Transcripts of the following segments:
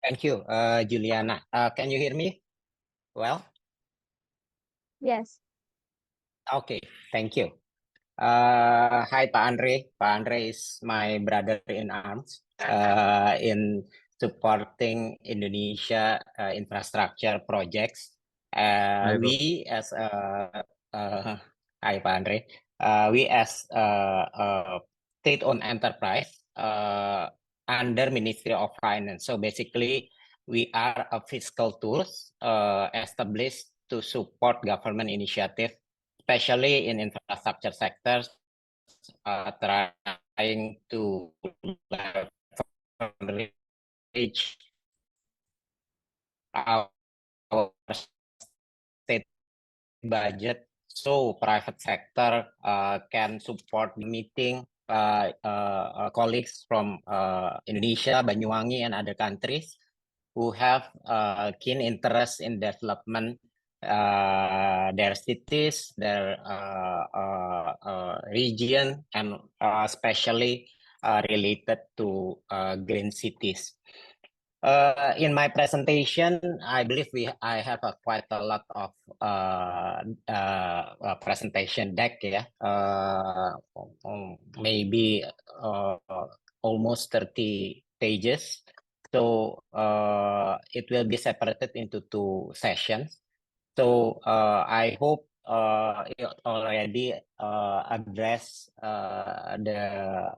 Thank you, Juliana. Can you hear me well? Yes. Okay, thank you. Hi, Pak Andre. Pak Andre is my brother in arms in supporting Indonesia infrastructure projects. Hai, Bro. We as Hi, Pak Andre. We as state-owned enterprise under Ministry of Finance. So basically, we are a fiscal tools established to support government initiative, especially in infrastructure sectors, trying to leverage our state budget so private sector can support the meeting colleagues from Indonesia, Banyuwangi, and other countries who have keen interest in development their cities, their region, and especially related to green cities. In my presentation, I believe I have quite a lot of presentation deck, maybe almost 30 pages. So it will be separated into 2 sessions. So I hope you already address the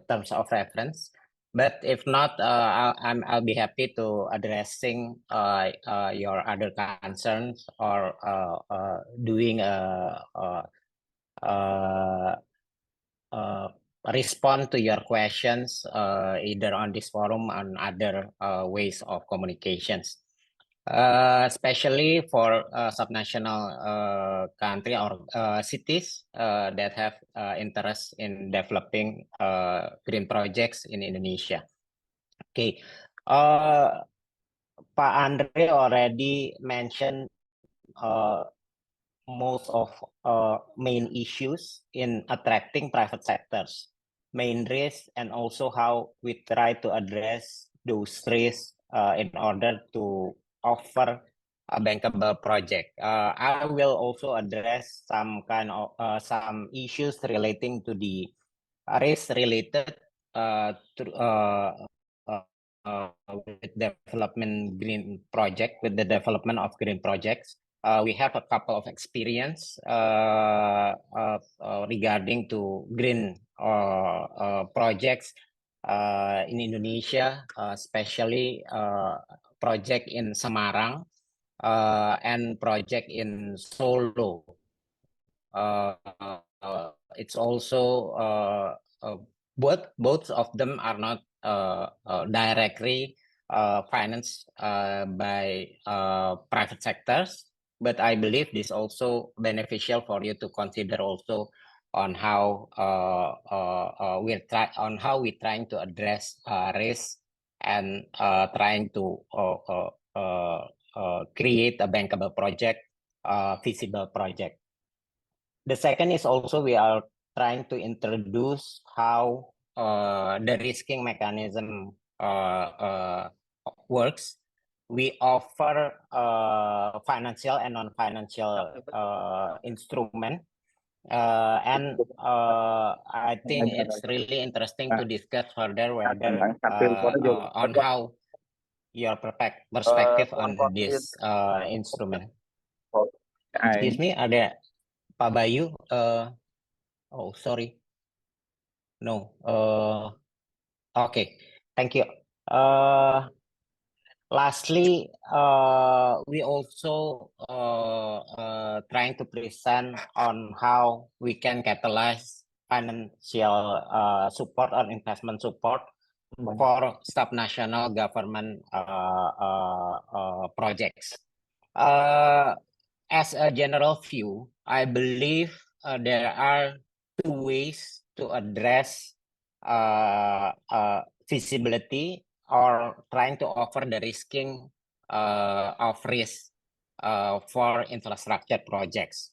terms of reference. But if not, I'll be happy to addressing your other concerns or doing respond to your questions either on this forum and other ways of communications. Especially for subnational country or cities that have interest in developing green projects in Indonesia. Okay, Pak Andre already mentioned most of main issues in attracting private sectors, main risks, and also how we try to address those risks in order to offer a bankable project. I will also address some kind of some issues relating to the risk related with development green project, with the development of green projects. We have a couple of experience regarding to green projects in Indonesia, especially project in Semarang and project in Solo. It's also both of them are not directly financed by private sectors, but I believe this also beneficial for you to consider also on how we're trying to address risk and trying to create a bankable project, feasible project. The second is also we are trying to introduce how the risking mechanism works. We offer financial and non-financial instrument. And I think it's really interesting to discuss further whether on how your perspective on this instrument. Excuse me, ada Pak Bayu. Oh, sorry. No. Okay. Thank you. Lastly, we also trying to present on how we can catalyze financial support or investment support for subnational government projects. As a general view, I believe there are 2 ways to address feasibility or trying to offer the risking of risk for infrastructure projects.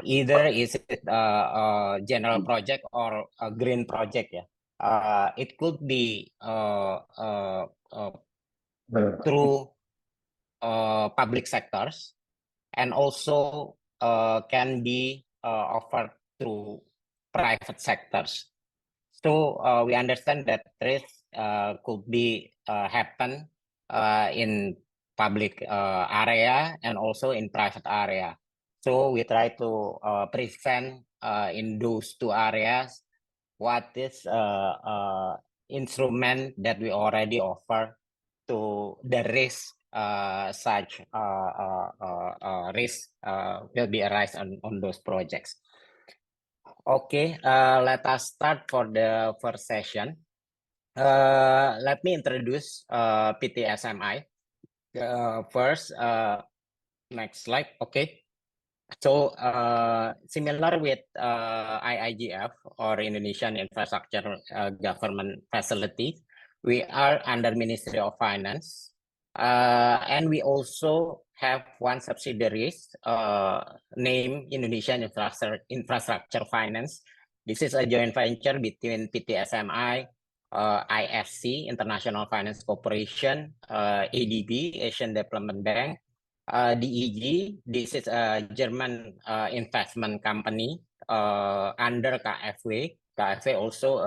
Either is it a general project or a green project. It could be through public sectors, and also can be offered through private sectors. So we understand that risk could be happen in public area and also in private area. So we try to present in those two areas what is instrument that we already offer to the risk such risk will be arise on those projects. Okay, let us start for the first session. Let me introduce PTSMI. First, next slide. Okay. So, similar with IIGF or Indonesian Infrastructure Government Facility, we are under Ministry of Finance. And we also have one subsidiaries named Indonesian Infrastructure Finance. This is a joint venture between PTSMI, IFC, International Finance Corporation, ADB, Asian Development Bank, DEG. This is a German investment company under KfW. KfW also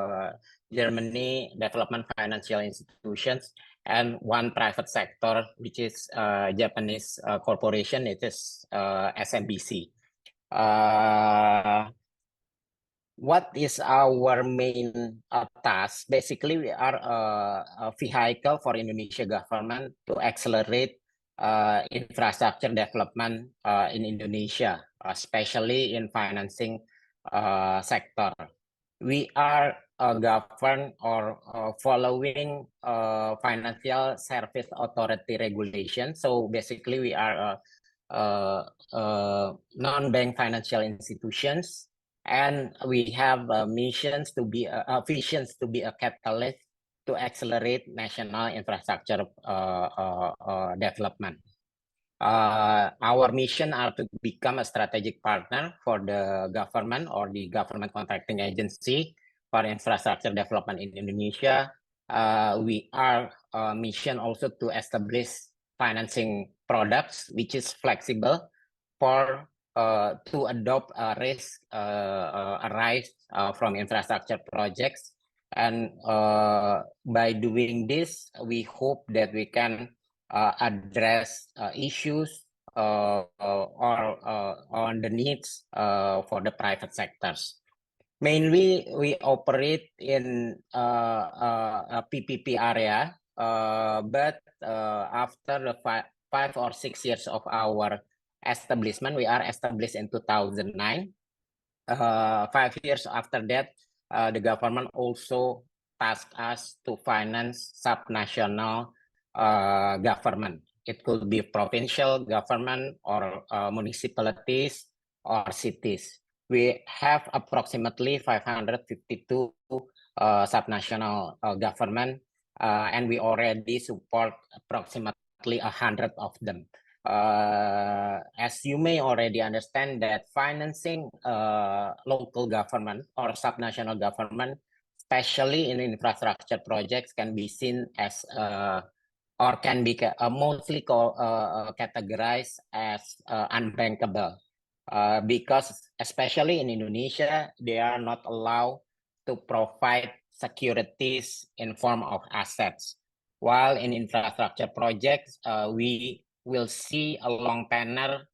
Germany Development Financial Institutions, and one private sector, which is Japanese corporation. It is SMBC. What is our main task? Basically, we are a vehicle for Indonesia government to accelerate infrastructure development in Indonesia, especially in financing sector. We are governed or following Financial Service Authority regulation. So basically, we are non-bank financial institutions, and we have missions to be visions to be a catalyst to accelerate national infrastructure development. Our mission are to become a strategic partner for the government or the government contracting agency for infrastructure development in Indonesia. We are mission also to establish financing products which is flexible for to adopt risk arise from infrastructure projects. And by doing this, we hope that we can address issues or on the needs for the private sectors. Mainly, we operate in a PPP area, but after the 5 or 6 years of our establishment, we are established in 2009. 5 years after that, the government also tasked us to finance subnational government. It could be provincial government or municipalities or cities. We have approximately 552 subnational government, and we already support approximately 100 of them. As you may already understand that financing local government or subnational government, especially in infrastructure projects, can be seen as or can be mostly categorized as unbankable, because especially in Indonesia, they are not allowed to provide securities in form of assets. While in infrastructure projects, we will see a long tenor,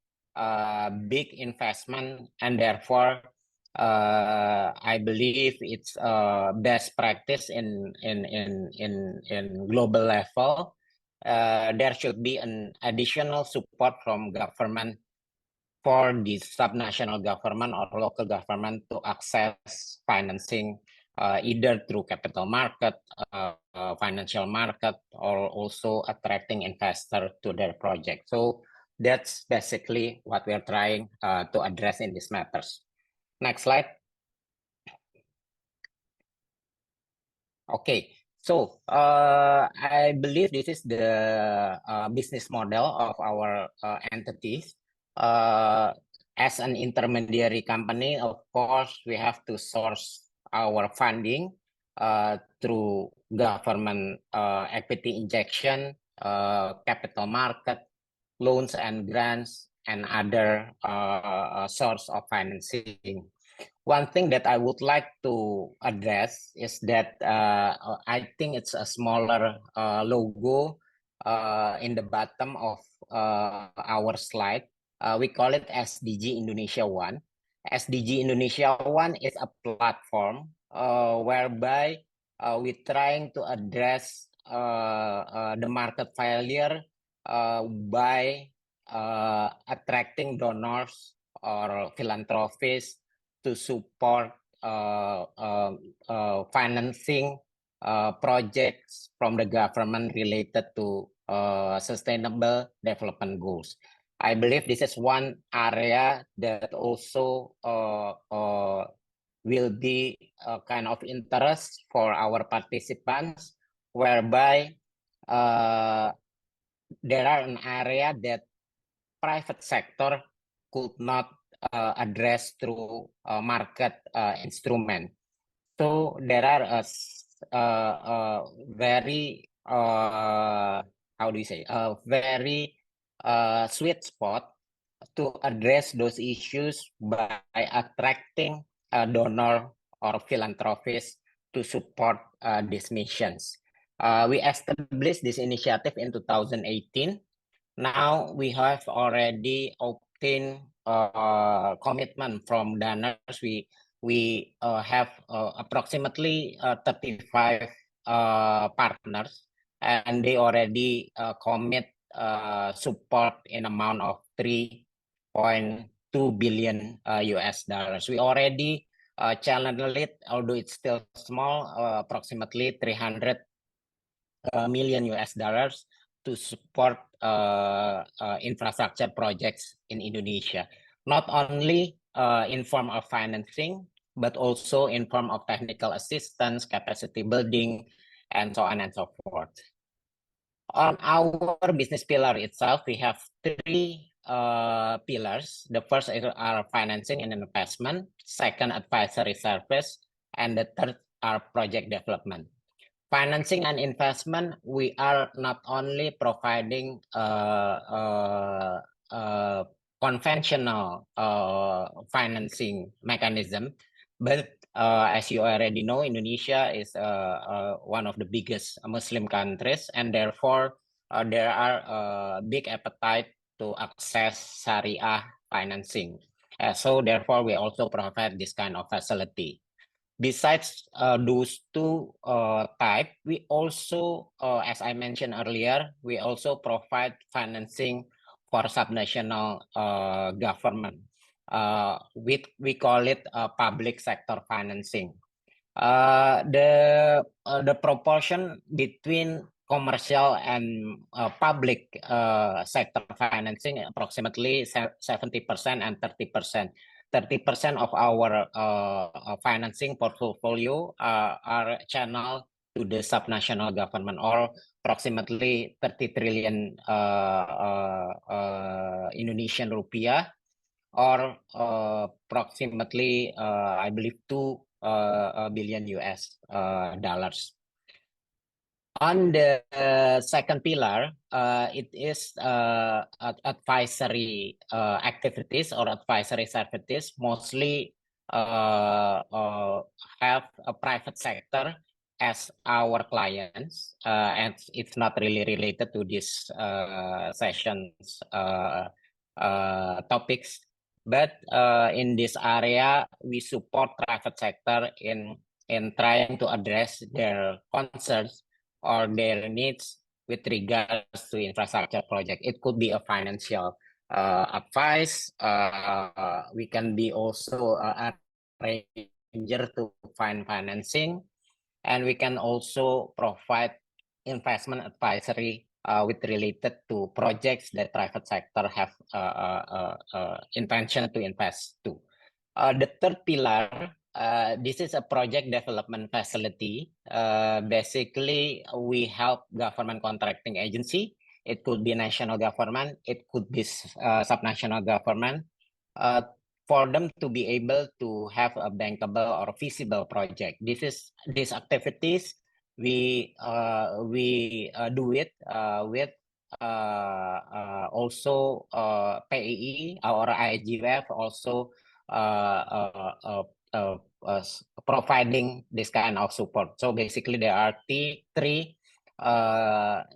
big investment, and therefore I believe it's best practice in global level. There should be an additional support from government for the subnational government or local government to access financing, either through capital market, financial market, or also attracting investor to their project. So that's basically what we are trying to address in these matters. Next slide. Okay, so I believe this is the business model of our entities. As an intermediary company, of course, we have to source our funding through government equity injection, capital market, loans and grants, and other source of financing. One thing that I would like to address is that I think it's a smaller logo in the bottom of our slide. We call it SDG Indonesia One. SDG Indonesia One is a platform whereby we're trying to address the market failure by attracting donors or philanthropists to support financing projects from the government related to sustainable development goals. I believe this is one area that also will be a kind of interest for our participants, whereby there are an area that private sector could not address through market instrument. So there are a very how do you say, a very sweet spot to address those issues by attracting a donor or philanthropists to support these missions. We established this initiative in 2018. Now we have already obtained commitment from donors. We have approximately 35 partners, and they already commit support in amount of 3.2 billion US dollars. We already channeled it, although it's still small, approximately 300 million US dollars to support infrastructure projects in Indonesia, not only in form of financing, but also in form of technical assistance, capacity building, and so on and so forth. On our business pillar itself, we have three pillars. The first is our financing and investment, second, advisory service, and the third are project development. Financing and investment, we are not only providing conventional financing mechanism, but as you already know, Indonesia is one of the biggest Muslim countries, and therefore there are big appetite to access Sharia financing. So therefore, we also provide this kind of facility. Besides those two type, we also, as I mentioned earlier, we also provide financing for subnational government. We call it public sector financing. The proportion between commercial and public sector financing approximately 70% and 30%. 30% of our financing portfolio are channeled to the subnational government, or approximately 30 trillion Indonesian rupiah, or approximately I believe 2 billion US dollars. On the second pillar, it is advisory activities or advisory services, mostly have a private sector as our clients, and it's not really related to this session's topics. But in this area, we support private sector in trying to address their concerns or their needs with regards to infrastructure project. It could be a financial advice. We can be also a arranger to find financing, and we can also provide investment advisory with related to projects that private sector have intention to invest to. The third pillar, this is a project development facility. Basically, we help government contracting agency. It could be national government. It could be subnational government. For them to be able to have a bankable or feasible project. These activities we do it with also PII or IGF also providing this kind of support. So basically there are three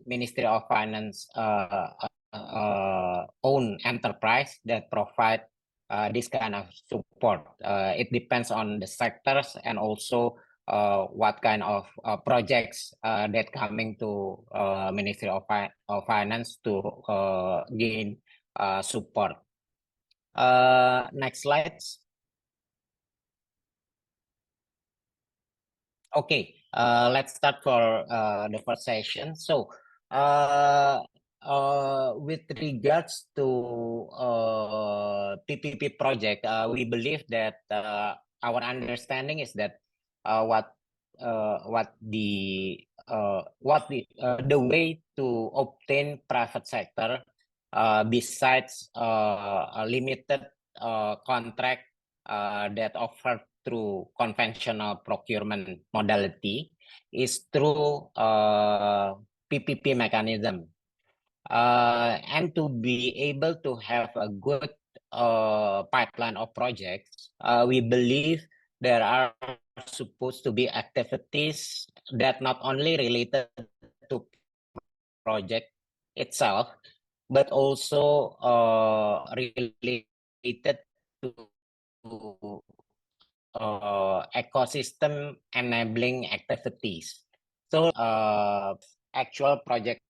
Ministry of Finance own enterprise that provide this kind of support. It depends on the sectors and also what kind of projects that coming to Ministry of Finance to gain support. Next slides. Okay, let's start for the first session. So, with regards to PPP project, we believe that our understanding is that what the way to obtain private sector besides a limited contract that offer through conventional procurement modality is through PPP mechanism. And to be able to have a good pipeline of projects, we believe there are supposed to be activities that not only related to project itself, but also related to ecosystem enabling activities. So actual project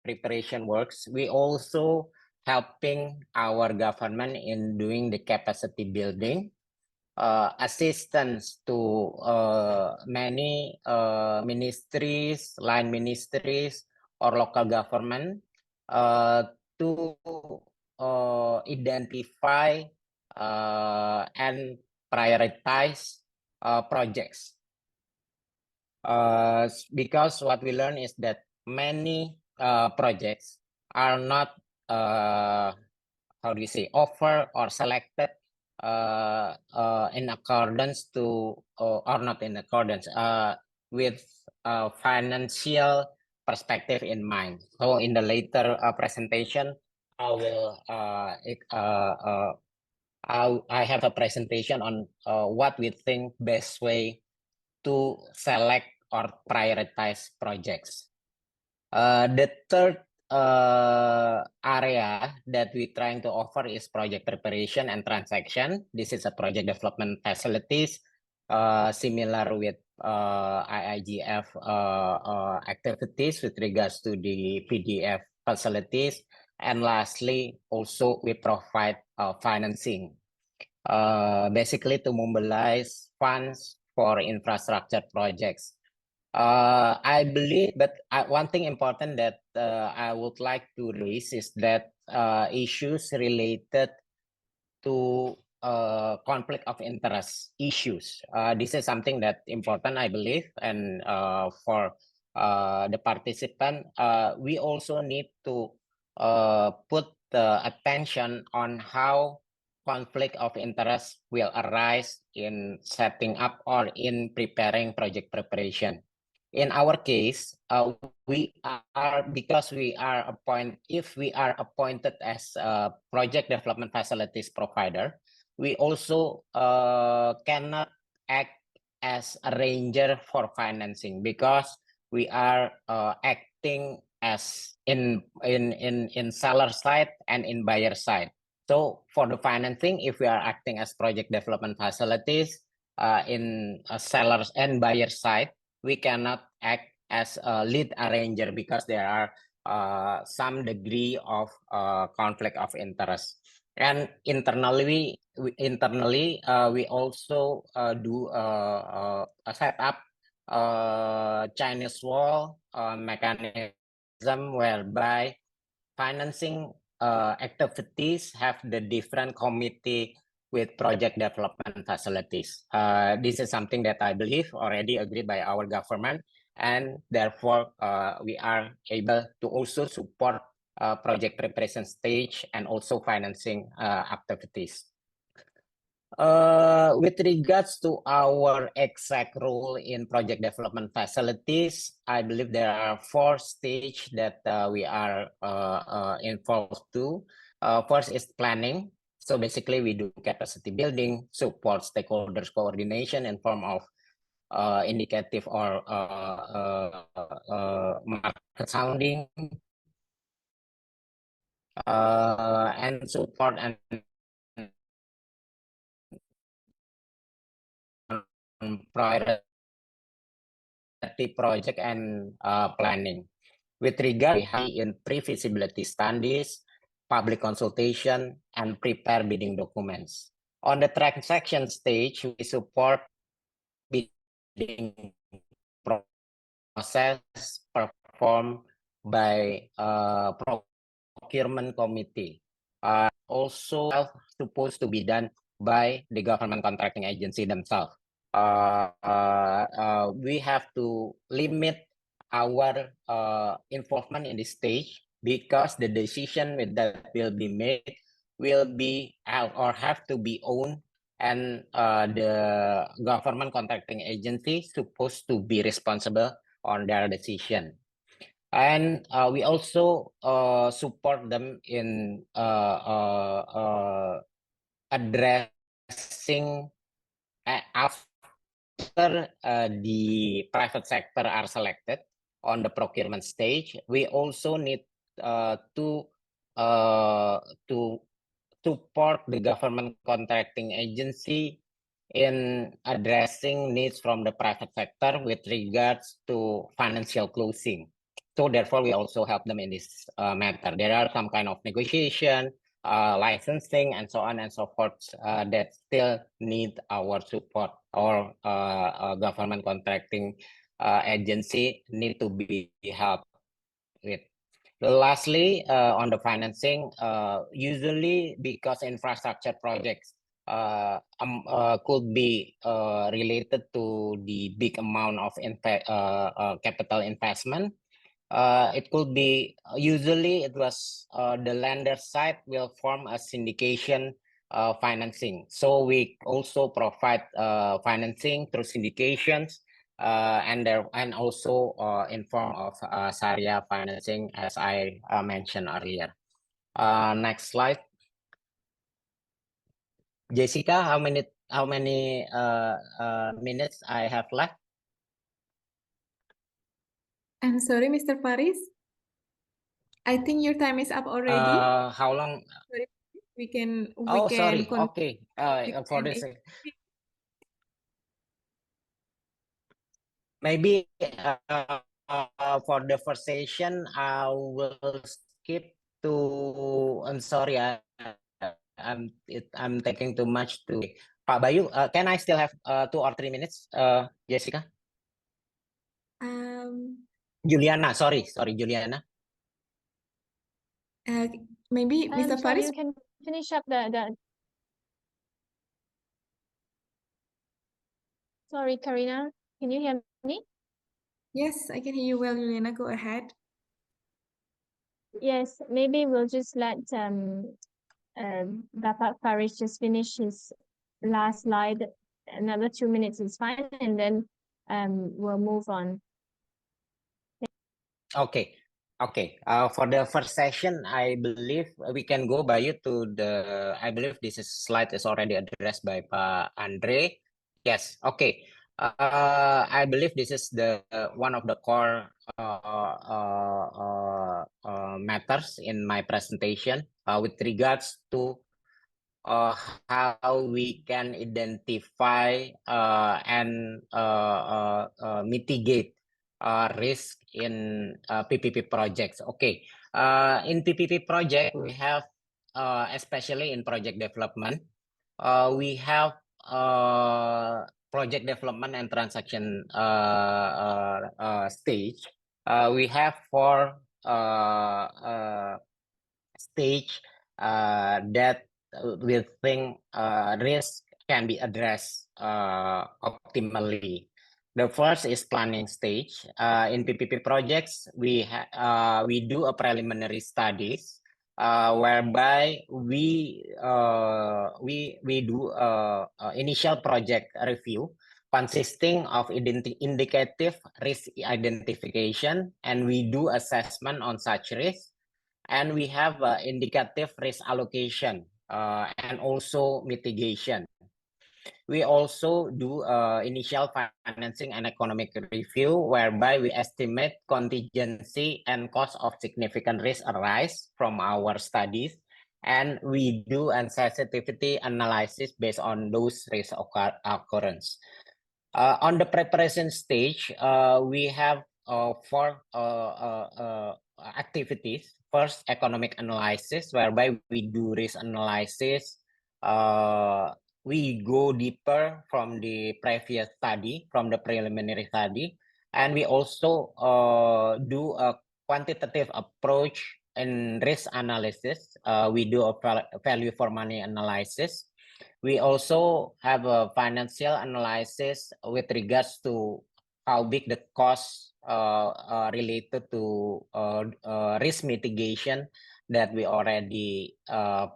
preparation works, we also helping our government in doing the capacity building, assistance to many ministries, line ministries, or local government to identify and prioritize projects. Because what we learn is that many projects are not, how do you say, offer or selected in accordance to, or not in accordance with financial perspective in mind. So in the later presentation, I will I have a presentation on what we think best way to select or prioritize projects. The third area that we're trying to offer is project preparation and transaction. This is a project development facilities, similar with IIGF activities with regards to the PDF facilities. And lastly, also we provide financing, basically to mobilize funds for infrastructure projects. I believe, but one thing important that I would like to raise is that issues related to conflict of interest issues. This is something that important, I believe, and for the participant, we also need to put the attention on how conflict of interest will arise in setting up or in preparing project preparation. In our case, we are, because we are if we are appointed as a project development facilities provider, we also cannot act as arranger for financing, because we are acting as in seller side and in buyer side. So for the financing, if we are acting as project development facilities in sellers and buyer side, we cannot act as a lead arranger because there are some degree of conflict of interest. And internally, we also do a set up Chinese wall mechanism whereby financing activities have the different committee with project development facilities. This is something that I believe already agreed by our government, and therefore we are able to also support project preparation stage and also financing activities. With regards to our exact role in project development facilities, I believe there are 4 stages that we are involved to. First is planning. So basically we do capacity building, support stakeholders coordination in form of indicative or market sounding, and support and priority project and planning. With regard in pre-feasibility studies, public consultation, and prepare bidding documents. On the transaction stage, we support bidding process performed by procurement committee. Also supposed to be done by the government contracting agency themselves. We have to limit our involvement in this stage because the decision that will be made will be or have to be owned, and the government contracting agency supposed to be responsible on their decision. And we also support them in addressing after the private sector are selected on the procurement stage. We also need to support the government contracting agency in addressing needs from the private sector with regards to financial closing. So therefore, we also help them in this matter. There are some kind of negotiation, licensing, and so on and so forth that still need our support, or government contracting agency need to be helped with. Lastly, on the financing, usually because infrastructure projects could be related to the big amount of capital investment. It could be usually it was the lender side will form a syndication financing. So we also provide financing through syndications and also in form of Sharia financing, as I mentioned earlier. Next slide. Jessica, how many minutes I have left? I'm sorry, Mr. Faris. I think your time is up already. How long? We can. Sorry. Okay. For this, maybe for the first session, I will skip to. I'm sorry. I'm taking too much to. Pak Bayu, can I still have 2 or 3 minutes, Jessica? Juliana, sorry, Juliana. Maybe Mr. So Faris. you can finish up the. Sorry, Karina, can you hear me? Yes, I can hear you well, Juliana. Go ahead. Yes, maybe we'll just let Bapak Faris just finish his last slide. Another 2 minutes is fine, and then we'll move on. Okay. For the first session, I believe we can go by you to the. I believe this slide is already addressed by Pak Andre. Yes. Okay. I believe this is the one of the core matters in my presentation with regards to how we can identify and mitigate risk in PPP projects. Okay, in PPP project we have, especially in project development, we have project development and transaction stage. We have 4 stage that we think risk can be addressed optimally. The first is planning stage. In PPP projects, we do a preliminary studies whereby we do initial project review consisting of indicative risk identification, and we do assessment on such risk, and we have indicative risk allocation and also mitigation. We also do initial financing and economic review, whereby we estimate contingency and cost of significant risk arise from our studies, and we do a sensitivity analysis based on those risk occurrence. On the preparation stage, we have 4 activities. First, economic analysis, whereby we do risk analysis. We go deeper from the previous study, from the preliminary study, and we also do a quantitative approach in risk analysis. We do a value for money analysis. We also have a financial analysis with regards to how big the cost related to risk mitigation that we already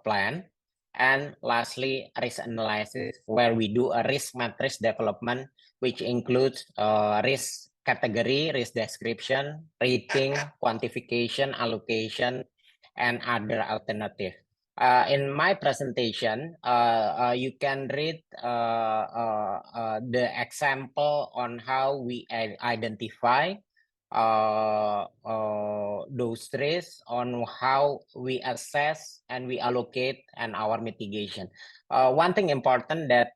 planned. And lastly, risk analysis, where we do a risk matrix development, which includes risk category, risk description, rating, quantification, allocation, and other alternatives. In my presentation, you can read the example on how we identify those risks, on how we assess and we allocate, and our mitigation. One thing important that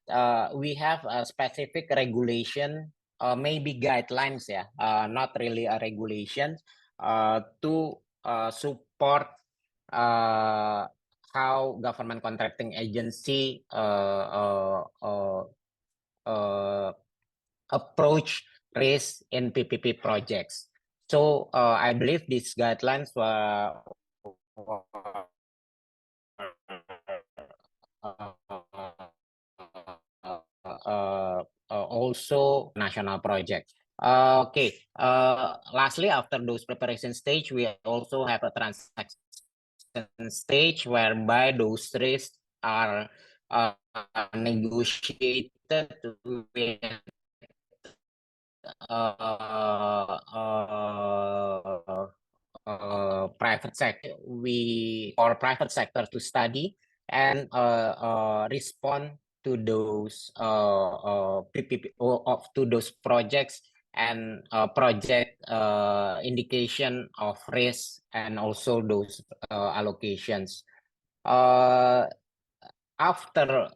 we have a specific regulation, maybe guidelines, not really a regulation, to support how government contracting agency approach risk in PPP projects. So I believe these guidelines were also national project. Okay. Lastly, after those preparation stage, we also have a transaction stage, whereby those risks are negotiated with private sector. For private sector to study and respond to those PPP, to those projects, and project indication of risk, and also those allocations. After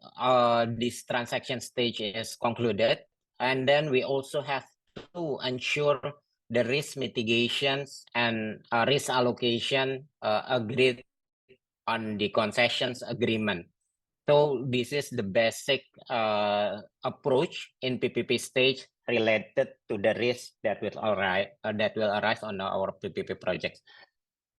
this transaction stage is concluded, and then we also have to ensure the risk mitigations and risk allocation agreed on the concessions agreement. So this is the basic approach in PPP stage related to the risk that will arise on our PPP projects.